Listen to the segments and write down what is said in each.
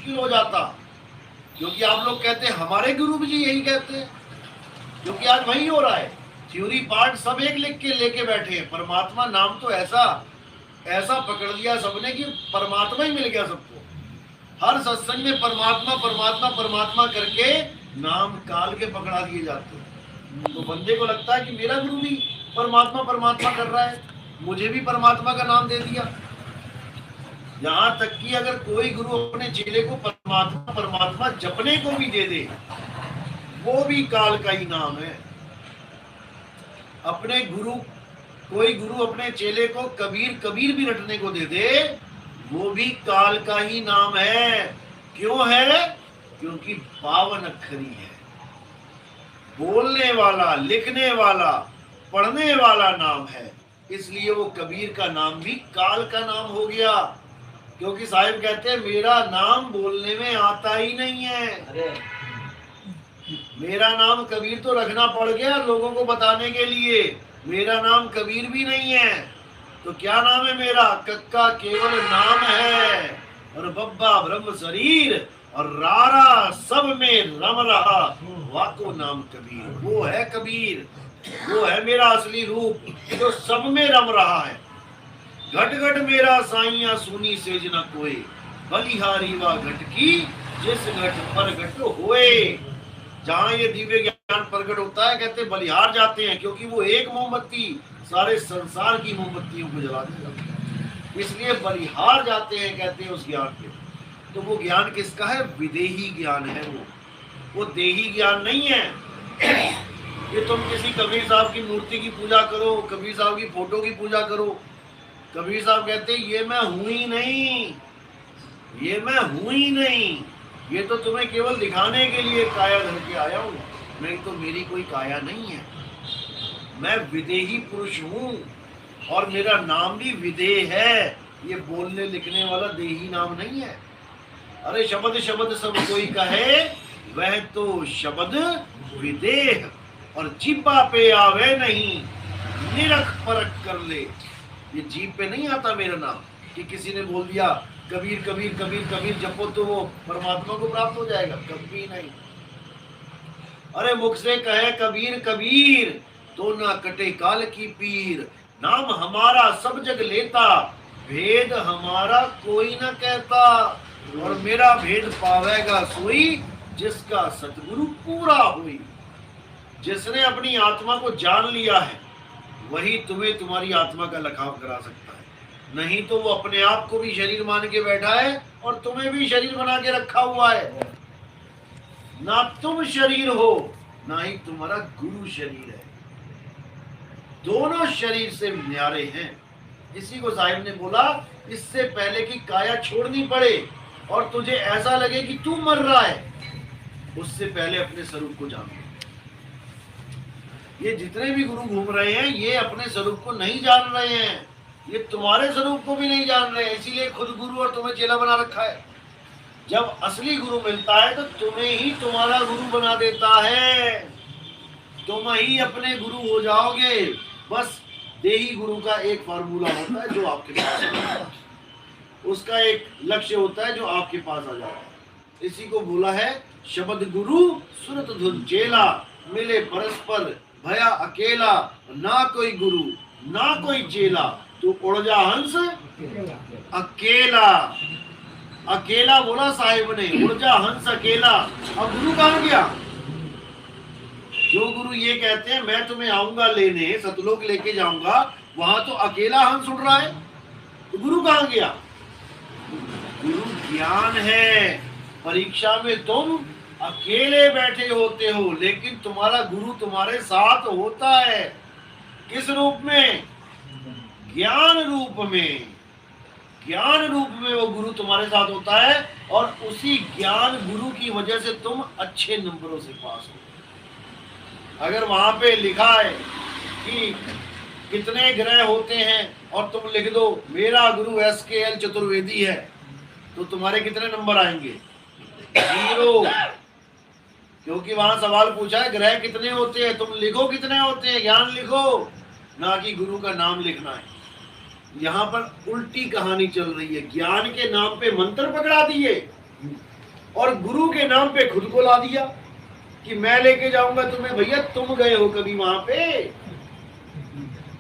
मुश्किल हो जाता, क्योंकि आप लोग कहते हैं, हमारे गुरु जी यही कहते हैं, क्योंकि आज वही हो रहा है। थ्योरी पार्ट सब एक लिख के लेके बैठे हैं, परमात्मा नाम तो ऐसा ऐसा पकड़ लिया सबने कि परमात्मा ही मिल गया सबको। हर सत्संग में परमात्मा परमात्मा परमात्मा करके नाम काल के पकड़ा दिए जाते हैं। तो बंदे को लगता है कि मेरा गुरु भी परमात्मा परमात्मा कर रहा है, मुझे भी परमात्मा का नाम दे दिया। यहाँ तक कि अगर कोई गुरु अपने चेले को परमात्मा परमात्मा जपने को भी दे दे, वो भी काल का ही नाम है। कोई गुरु अपने चेले को कबीर कबीर भी रटने को दे दे, वो भी काल का ही नाम है। क्यों है? क्योंकि 52 अक्षरी है। बोलने वाला, लिखने वाला, पढ़ने वाला नाम है, इसलिए वो कबीर का नाम भी काल का नाम हो गया। क्योंकि साहिब कहते हैं, मेरा नाम बोलने में आता ही नहीं है। मेरा नाम कबीर तो रखना पड़ गया लोगों को बताने के लिए, मेरा नाम कबीर भी नहीं है। तो क्या नाम है मेरा? कक्का केवल नाम है, और बब्बा ब्रह्म शरीर, और रारा सब में रम रहा, वाको नाम कबीर। वो है कबीर, वो है मेरा असली रूप जो सब में रम रहा है। घट घट मेरा साइया सुनी सेज न कोई, बलिहारी वा घट की जिस घट पर घट होए। जहाँ ये दिव्य ज्ञान प्रकट होता है, कहते बलिहार जाते हैं, क्योंकि वो एक मोमबत्ती सारे संसार की मोमबत्तियों को जला देगा, इसलिए बलिहार जाते हैं, कहते हैं उस ज्ञान के। तो वो ज्ञान किसका है? विदेही ज्ञान है वो देही ज्ञान नहीं है। ये तुम किसी कबीर साहब की मूर्ति की पूजा करो, कबीर साहब की फोटो की पूजा करो, कबीर साहब कहते हैं ये मैं हूं ही नहीं, ये मैं हूं ही नहीं, ये तो तुम्हें केवल दिखाने के लिए काया धर के आया हूं, नहीं तो मेरी कोई काया नहीं है। मैं विदेही पुरुष हूं और मेरा नाम भी विदेह है। ये बोलने लिखने वाला देही नाम नहीं है। अरे शब्द शब्द सब कोई कहे, वह तो शब्द विदेह, और जीपा पे आवे नहीं, निरख परख कर ले। ये जीप पे नहीं आता मेरा नाम कि किसी ने बोल दिया कबीर कबीर कबीर कबीर जपो तो वो परमात्मा को प्राप्त हो जाएगा, कभी नहीं। अरे मुख से कहे कबीर कबीर, तो ना कटे काल की पीर। नाम हमारा सब जग लेता, भेद हमारा कोई न कहता, और मेरा भेद पावेगा सोई, जिसका सतगुरु पूरा हुई। जिसने अपनी आत्मा को जान लिया है, वही तुम्हें तुम्हारी आत्मा का लखाव करा सकता है। नहीं तो वो अपने आप को भी शरीर मान के बैठा है और तुम्हें भी शरीर बना के रखा हुआ है। ना तुम शरीर हो, ना ही तुम्हारा गुरु शरीर है। दोनों शरीर से न्यारे हैं। इसी को साहिब ने बोला, इससे पहले कि काया छोड़नी पड़े और तुझे ऐसा लगे कि तू मर रहा है, उससे पहले अपने स्वरूप को जान। ये जितने भी गुरु घूम रहे हैं, ये अपने स्वरूप को नहीं जान रहे हैं, ये तुम्हारे स्वरूप को भी नहीं जान रहे हैं, इसीलिए खुद गुरु और तुम्हें चेला बना रखा है। जब असली गुरु मिलता है तो तुम्हें ही तुम्हारा गुरु बना देता है, तुम ही अपने गुरु हो जाओगे। बस देही गुरु का एक फार्मूला होता है जो आपके पास है, उसका एक लक्ष्य होता है जो आपके पास आ जाता है। इसी को बोला है शब्द गुरु सुरत धुन चेला, मिले परस्पर भया अकेला, ना कोई गुरु ना कोई चेला, तू उड़ जा हंस अकेला। अकेला बोला साहिब ने, उड़ जा हंस अकेला। अब गुरु कहाँ गया? जो गुरु ये कहते हैं मैं तुम्हें आऊंगा लेने, सतलोक लेके जाऊंगा, वहां तो अकेला हंस उड़ रहा है, तो गुरु कहाँ गया? गुरु ज्ञान है। परीक्षा में तुम अकेले बैठे होते हो, लेकिन तुम्हारा गुरु तुम्हारे साथ होता है। किस रूप में? ज्ञान रूप में। ज्ञान रूप में वो गुरु तुम्हारे साथ होता है, और उसी ज्ञान गुरु की वजह से तुम अच्छे नंबरों से पास हो। अगर वहां पे लिखा है कि कितने ग्रह होते हैं और तुम लिख दो मेरा गुरु SKL चतुर्वेदी है, तो तुम्हारे कितने नंबर आएंगे? 0। क्योंकि वहां सवाल पूछा है ग्रह कितने होते हैं, तुम लिखो कितने होते हैं, ज्ञान लिखो, ना कि गुरु का नाम लिखना है। यहाँ पर उल्टी कहानी चल रही है, ज्ञान के नाम पे मंत्र पकड़ा दिए और गुरु के नाम पे खुद को ला दिया कि मैं लेके जाऊंगा तुम्हें। भैया तुम गए हो कभी वहां पे?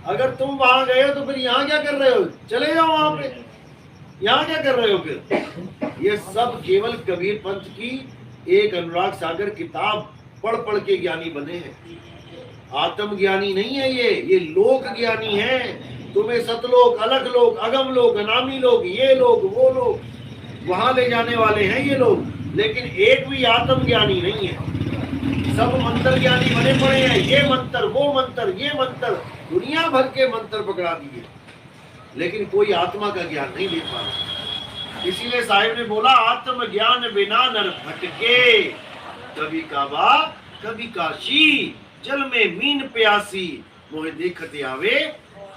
अगर तुम वहां गए हो तो फिर यहाँ क्या कर रहे हो? चले जाओ वहां पे, यहाँ क्या कर रहे हो फिर? ये सब केवल कबीर पंथ की एक अनुराग सागर किताब पढ़ पढ़ के ज्ञानी बने हैं। आत्मज्ञानी नहीं है ये लोक ज्ञानी है। तुम्हें सतलोक, अलग लोक, अगम लोक, अनामी लोक, ये लोग वो लोग वहां ले जाने वाले हैं ये लोग, लेकिन एक भी आत्मज्ञानी नहीं है। सब मंत्र ज्ञानी बने पड़े हैं। ये मंत्र, वो मंत्र, ये मंत्र, दुनिया भर के मंत्र पकड़ा दिए, लेकिन कोई आत्मा का ज्ञान नहीं ले पा रहा। इसीलिए साहिब ने बोला, आत्म ज्ञान बिना नर भटके, कभी काबा कभी काशी, जल में मीन प्यासी, मोहे देखते आवे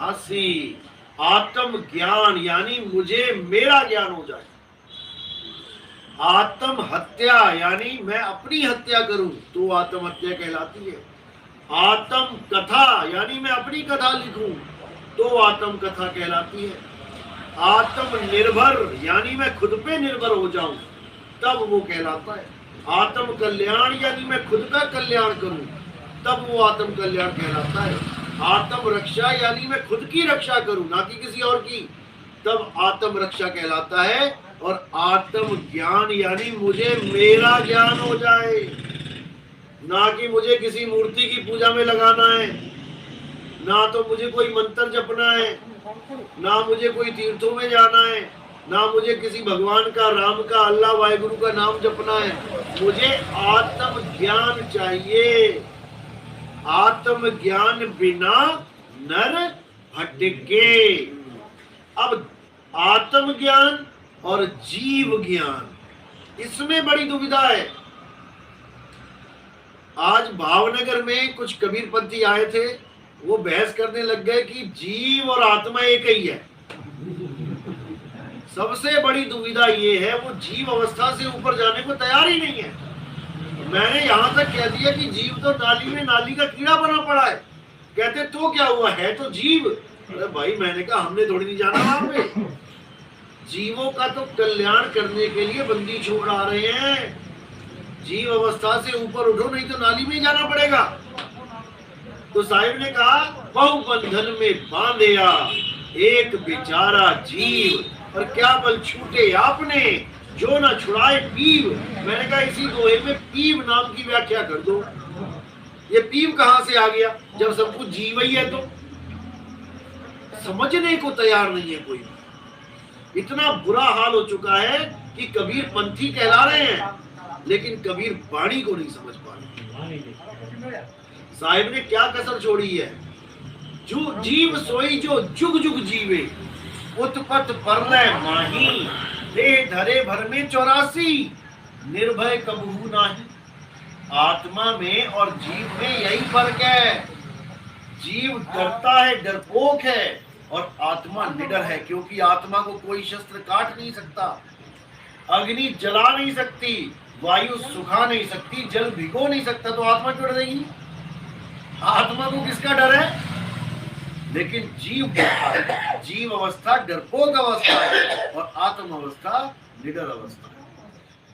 हंसी। आत्म ज्ञान यानी मुझे मेरा ज्ञान हो जाए। आत्म हत्या यानी मैं अपनी हत्या करूं तो आत्म हत्या कहलाती है। आत्म कथा यानी मैं अपनी कथा लिखूं तो आत्म कथा कहलाती है। आत्म निर्भर यानी मैं खुद पे निर्भर हो जाऊं तब वो कहलाता है। आत्म कल्याण यानी मैं खुद का कल्याण करूं तब वो आत्म कल्याण कहलाता है। आत्म रक्षा यानी मैं खुद की रक्षा करूं ना कि किसी और की, तब आत्म रक्षा कहलाता है। और आत्म ज्ञान यानी मुझे मेरा ज्ञान हो जाए, ना कि मुझे किसी मूर्ति की पूजा में लगाना है, ना तो मुझे कोई मंत्र जपना है, ना मुझे कोई तीर्थों में जाना है, ना मुझे किसी भगवान का, राम का, अल्लाह वाहिगुरु का नाम जपना है। मुझे आत्म ज्ञान चाहिए। आत्म ज्ञान बिना नर भटके। अब आत्म ज्ञान और जीव ज्ञान, इसमें बड़ी दुविधा है। आज भावनगर में कुछ कबीरपंथी आए थे, वो बहस करने लग गए कि जीव और आत्मा एक ही है। सबसे बड़ी दुविधा ये है, वो जीव अवस्था से ऊपर जाने को तैयार ही नहीं है। मैंने यहां तक कह दिया कि जीव तो नाली में नाली का कीड़ा बना पड़ा है। कहते तो क्या हुआ, है तो जीव। अरे भाई, मैंने कहा हमने थोड़ी नहीं जाना वहां पे। जीवों का तो कल्याण करने के लिए बंदी छोड़ आ रहे हैं। जीव अवस्था से ऊपर उठो, नहीं तो नाली में ही जाना पड़ेगा। तो साहिब ने कहा, बहु बंधन में बांधेया एक बेचारा जीव, और क्या बल छूटे आपने जो न छुड़ाए पीव। मैंने कहा इसी दोहे में पीव नाम की व्याख्या कर दो। ये पीव कहां से आ गया जब सब कुछ जीव ही है? तो समझने को तैयार नहीं है कोई। इतना बुरा हाल हो चुका है कि कबीर पंथी कहला रहे हैं, लेकिन कबीर वाणी को नहीं समझ पा रहे। साहिब ने क्या कसर छोड़ी है, जो जीव सोई जो जुग जुग जीवे, उत्पत परलय माही, दे धरे भर में 84, निर्भय कबहू नाही। आत्मा में और जीव में यही फर्क है। जीव डरता है, डरपोक है, और आत्मा निडर है, क्योंकि आत्मा को कोई शस्त्र काट नहीं सकता, अग्नि जला नहीं सकती, वायु सुखा नहीं सकती, जल भिगो नहीं सकता, तो आत्मा क्यों डरेगी? आत्मा को किसका डर है? लेकिन जीव अवस्था डरपोक अवस्था है, और आत्म अवस्था निडर अवस्था है।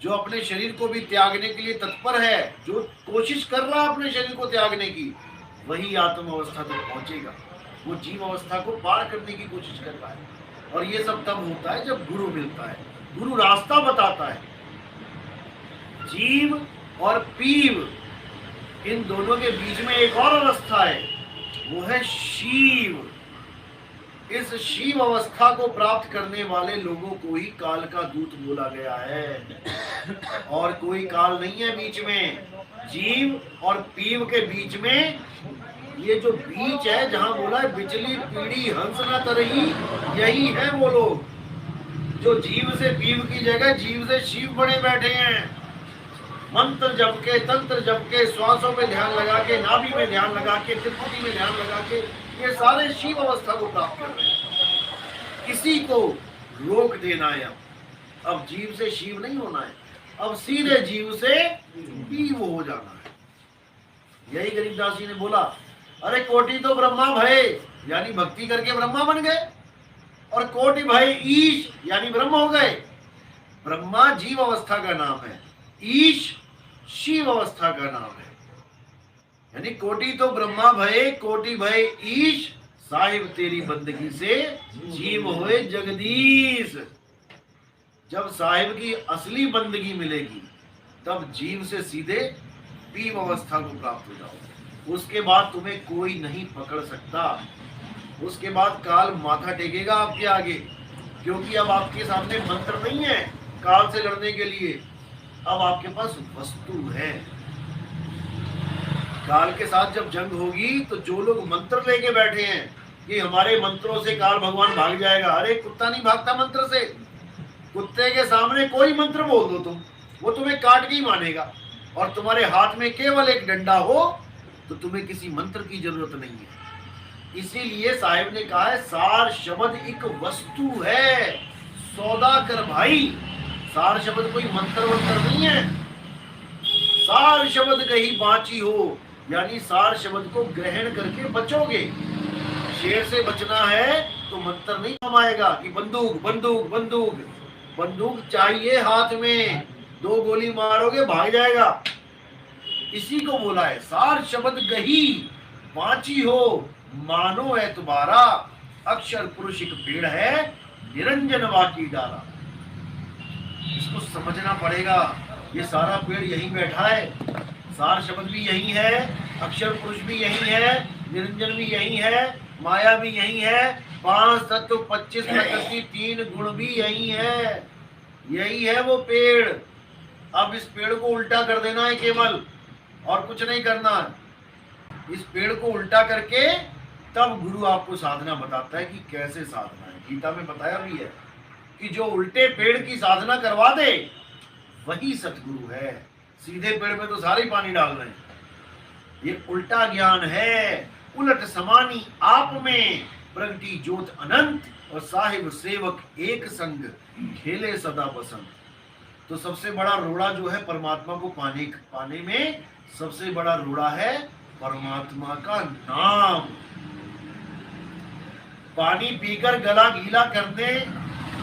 जो अपने शरीर को भी त्यागने के लिए तत्पर है, जो कोशिश कर रहा है अपने शरीर को त्यागने की, वही आत्म अवस्था तक पहुंचेगा। वो जीव अवस्था को पार करने की कोशिश कर रहा है। और ये सब तब होता है जब गुरु मिलता है, गुरु रास्ता बताता है। जीव और पीव, इन दोनों के बीच में एक और अवस्था है, वो है शिव। इस शिव अवस्था को प्राप्त करने वाले लोगों को ही काल का दूत बोला गया है, और कोई काल नहीं है बीच में। जीव और पीव के बीच में ये जो बीच है, जहां बोला है बिचली पीढ़ी हंस न तरही, यही है वो लोग जो जीव से पीव की जगह जीव से शिव बने बैठे हैं। मंत्र जप के, तंत्र जप के, श्वासों पे ध्यान लगा के, नाभि में ध्यान लगा के, त्रिपुटी में ध्यान लगा के, ये सारे शिव अवस्था को प्राप्त कर रहे हैं। किसी को रोक देना है। अब जीव से शिव नहीं होना है, अब सीधे जीव से पीव हो जाना है। यही गरीबदास जी ने बोला, अरे कोटि तो ब्रह्मा भय, यानी भक्ति करके ब्रह्मा बन गए, और कोटि भय ईश यानी ब्रह्म हो गए। ब्रह्मा जीव अवस्था का नाम है, ईश शिव अवस्था का नाम है। यानी कोटि तो ब्रह्मा भये कोटि भय ईश, साहिब तेरी बंदगी से जीव होए जगदीश। जब साहिब की असली बंदगी मिलेगी तब जीव से सीधे पीव अवस्था को प्राप्त हो जाओ। उसके बाद तुम्हें कोई नहीं पकड़ सकता। उसके बाद काल माथा टेकेगा आपके आगे, क्योंकि अब आपके सामने मंत्र नहीं है काल से लड़ने के लिए, अब आपके पास वस्तु है। काल के साथ जब जंग होगी तो जो लोग मंत्र लेके बैठे हैं कि हमारे मंत्रों से काल भगवान भाग जाएगा, अरे कुत्ता नहीं भागता मंत्र से। कुत्ते के सामने कोई मंत्र बोल दो तुम, वो तुम्हें काट के ही मानेगा। और तुम्हारे हाथ में केवल एक डंडा हो तो तुम्हें किसी मंत्र की जरूरत नहीं है। इसीलिए साहिब ने कहा है सार शब्द एक वस्तु है, सौदा कर भाई। सार शब्द कोई मंत्र वंत्र नहीं है। सार शब्द कहीं बाँची हो, यानी सार शब्द को ग्रहण करके बचोगे। शेर से बचना है तो मंत्र नहीं कमाएगा कि बंदूक बंदूक बंदूक। बंदूक चाहिए हाथ में, 2 गोली मारोगे भाग जाएगा। इसी को बोला है सार शब्द गही बाँची हो, मानो एतबारा। अक्षर पुरुष एक पेड़ है, निरंजन वाकी डाला। इसको समझना पड़ेगा। ये सारा पेड़ यहीं बैठा है, सार शब्द भी यही है, अक्षर पुरुष भी यही है, निरंजन भी यही है, माया भी यही है, 5 तत्व 25 प्रकृति 3 गुण भी यही है। यही है वो पेड़। अब इस पेड़ को उल्टा कर देना है केवल, और कुछ नहीं करना। इस पेड़ को उल्टा करके तब गुरु आपको साधना बताता है कि कैसे साधना है। गीता में बताया भी है कि जो उल्टे पेड़ की साधना करवा दे वही सतगुरु है। सीधे पेड़ में तो सारे पानी डाल रहे हैं। ये उल्टा ज्ञान है। उलट समानी आप में प्रगति ज्योत अनंत, और साहिब सेवक एक संग खेले सदा बसंत। तो सबसे बड़ा रोड़ा जो है परमात्मा को पाने में, सबसे बड़ा रोड़ा है परमात्मा का नाम। पानी पीकर गला गीला करने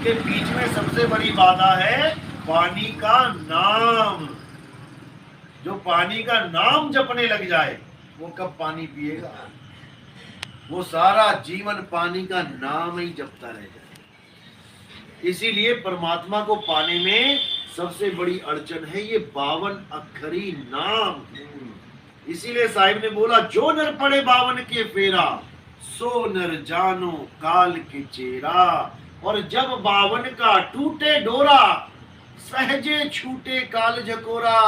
के बीच में सबसे बड़ी बाधा है पानी का नाम। जो पानी का नाम जपने लग जाए वो कब पानी पिएगा? वो सारा जीवन पानी का नाम ही जपता रह जाए। इसीलिए परमात्मा को पाने में सबसे बड़ी अड़चन है ये 52 अक्षरी नाम। इसीलिए साहिब ने बोला जो नर पड़े 52 के फेरा, सो नर जानो काल के चेरा। और जब 52 का टूटे डोरा, सहजे छूटे काल झकोरा।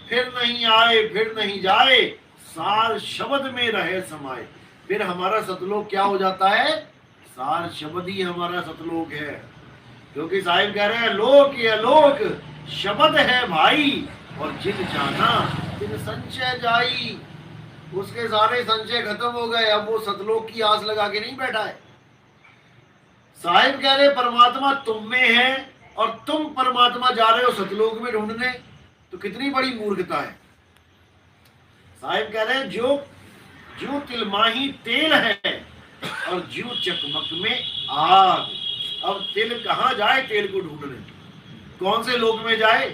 फिर नहीं आए फिर नहीं जाए, सार शब्द में रहे समाये। फिर हमारा सतलोक क्या हो जाता है? सार शब्द ही हमारा सतलोक है। क्योंकि साहिब कह रहे हैं लोक ये लोक शब्द है भाई, और जिन जाना जिन संशय जाई। उसके सारे संशय खत्म हो गए। अब वो सतलोक की आस लगा के नहीं बैठा है। साहिब कह रहे परमात्मा तुम में है और तुम परमात्मा जा रहे हो सतलोक में ढूंढने, तो कितनी बड़ी मूर्खता है। साहिब कह रहे हैं जो तिलमाही तेल है और जो चकमक में आग। अब तिल कहाँ जाए तेल को ढूंढने? कौन से लोक में जाए?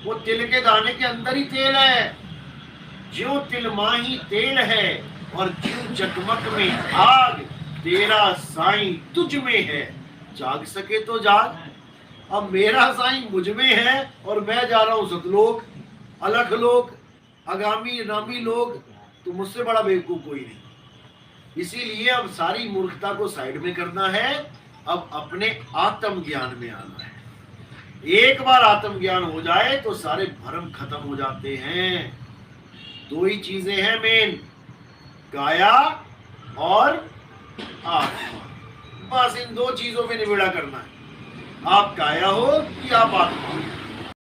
वो तिल के दाने के अंदर ही तेल है। जो तिलमाही तेल है और जो चकमक में आग, तेरा साईं तुझ में है, जाग सके तो जाग। अब मेरा साईं मुझ में है और मैं जा रहा हूं सतलोक, अलख लोक, आगामी नामी लोग। तो मुझसे बड़ा बेवकूफ कोई नहीं। इसीलिए अब सारी मूर्खता को साइड में करना है, अब अपने आत्म ज्ञान में आना है। एक बार आत्म ज्ञान हो जाए तो सारे भ्रम खत्म हो जाते हैं। 2 ही चीजें हैं मेन, काया और आत्मा। बस इन 2 चीजों पे निबेड़ा करना है। आप काया हो कि आप आत्मा हो।